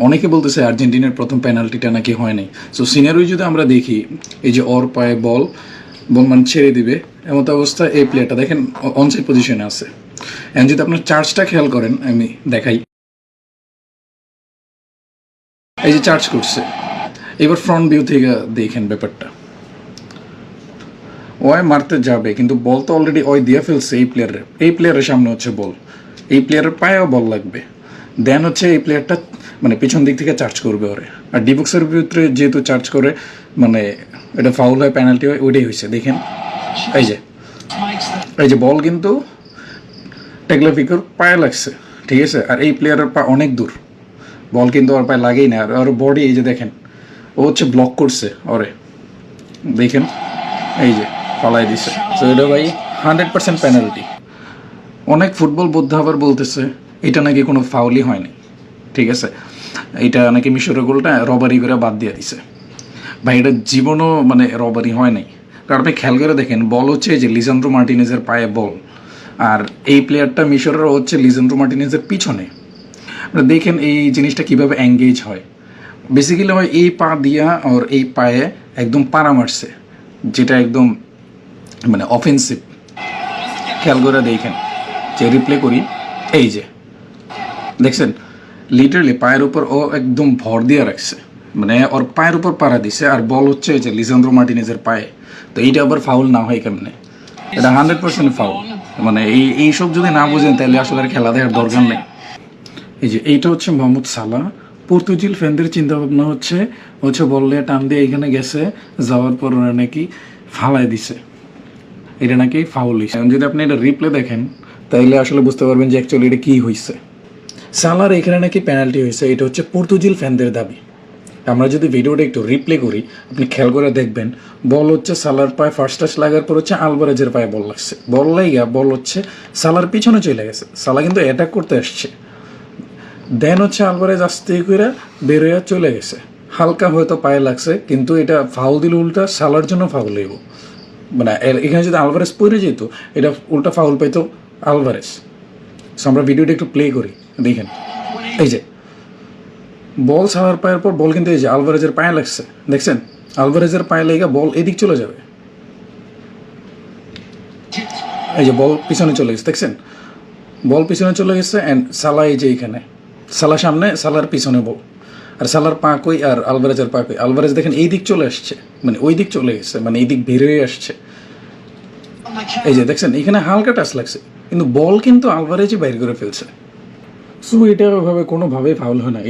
অনেকে বলতেছে আর্জেন্টিনার প্রথম পেনাল্টিটা নাকি হয় নাই। সো সিনারিও যদি আমরা দেখি, এই যে ওর পায়ে বল মানে ছেড়ে দিবে এমত অবস্থা, এই প্লেয়ারটা দেখেন অনসাইড পজিশনে আছে। এখন যদি আপনার চার্জটা খেয়াল করেন, আমি দেখাই, এই যে চার্জ করছে। এবার ফ্রন্ট ভিউ থেকে দেখেন ব্যাপারটা, ওই মারতে যাবে কিন্তু বল তো অলরেডি ওই দিয়ে ফেলছে এই প্লেয়ারের সামনে হচ্ছে বল, এই প্লেয়ারের পায়েও বল লাগবে, দেন হচ্ছে এই প্লেয়ারটা মানে পিছন দিক থেকে চার্জ করবে ওরে। আর ডিবক্সের ভিতরে যেহেতু চার্জ করে, মানে এটা ফাউল হয়, পেনাল্টি হয়, ওইটাই হয়েছে। দেখেন এই যে বল কিন্তু টেকলাফিকোর পায়ে লাগছে, ঠিক আছে। আর এই প্লেয়ারের পা অনেক দূর, বল কিন্তু ওর পায়ে লাগেই না। আর ওর বডি এই যে দেখেন, ও হচ্ছে ব্লক করছে ওরে, দেখেন এই যে পালাই দিছে। তো এটা ভাই 100% পেনাল্টি। অনেক ফুটবল বোদ্ধা আবার বলতেছে এটা নাকি কোনো ফাউলই হয়নি, ঠিক আছে, এটা নাকি মিশরের গোলটা রবারি করে বাদ দিয়ে দিছে। ভাই এটা জীবনও মানে রবারি হয় নাই, কারণ আপনি খেয়াল করে দেখেন বল হচ্ছে যে লিজান্দ্রো মার্টিনেজের পায়ে বল, আর এই প্লেয়ারটা মিশরের হচ্ছে লিজান্দ্রো মার্টিনেজের পিছনে। আপনারা দেখেন এই জিনিসটা কিভাবে এঙ্গেজ হয়। বেসিক্যালি হয় এই পা দিয়া আর এই পায়ে একদম পাড়া মারছে, যেটা একদম মানে অফেন্সিভ। খেয়াল করে দেখেন, যে রিপ্লে করি, এই যে দেখছেন লিটারালি পায়ের উপর ও একদম ভর দিয়ে রাখছে, মানে ওর পায়ের উপর পাড়া দিছে, আর বল হচ্ছে যে লিজান্দ্রো মার্টিনেজের পায়ে। তো এইটা আবার ফাউল না হয় কেমনে? এটা 100% ফাউল। মানে এইসব যদি না বুঝেন তাহলে আসলে আর খেলা দেখার দরকার নেই। এই যে এইটা হচ্ছে মোহাম্মদ সালাহ। পর্তুজিল ফ্যানদের চিন্তা ভাবনা হচ্ছে বললে টান দিয়ে এখানে গেছে, যাওয়ার পর ওরা নাকি ফালাই দিছে, এটা নাকি ফাউল হয়েছে। যদি আপনি এটা রিপ্লে দেখেন তাহলে আসলে বুঝতে পারবেন যে অ্যাকচুয়ালি এটা কী হয়েছে। সালার এখানে নাকি পেনাল্টি হয়েছে, এটা হচ্ছে পর্তুজিল ফ্যানদের দাবি। আমরা যদি ভিডিওটা একটু রিপ্লে করি, আপনি খেয়াল করে দেখবেন বল হচ্ছে সালার পায়ে ফার্স্ট টাচ লাগার পর হচ্ছে আলভারেজের পায়ে বল লাগছে, বল লাইগা বল হচ্ছে সালার পিছনে চলে গেছে, সালা কিন্তু অ্যাটাক করতে আসছে, দেন হচ্ছে আলভারেজ আস্তে করে বেরোয়া চলে গেছে, হালকা হয়তো পায়ে লাগছে, কিন্তু এটা ফাউল দিল উল্টা সালার জন্য ফাউল হইব। মানে এখানে যদি আলভারেজ পড়ে যেত, এটা উল্টা ফাউল পাইতো আলভারেজ। সো আমরা ভিডিওটা একটু প্লে করি, দেখেন এই যে বল সালার পায়ের পর বল কিন্তু এই যে আলভারেজের পায়ে লাগছে, দেখছেন আলভারেজের পায়ে লেগে বল এদিক চলে যাবে, এই যে বল পিছনে চলে গেছে, দেখছেন বল পিছনে চলে গেছে। অ্যান্ড সালা এই যে এখানে, সালা সামনে, সালার পিছনে বল, আর সালার পা কই আর আলভারেজের পা কই? আলভারেজ দেখেন এই দিক চলে আসছে, মানে ওই দিক চলে গেছে, মানে এই দিক বেরোয় আসছে, এই যে দেখছেন এখানে হালকা টাচ লাগছে, কিন্তু বল কিন্তু আলভারেজই বাইর করে ফেলছে। সো এটা ওইভাবে কোনোভাবেই ফাউল হয় না।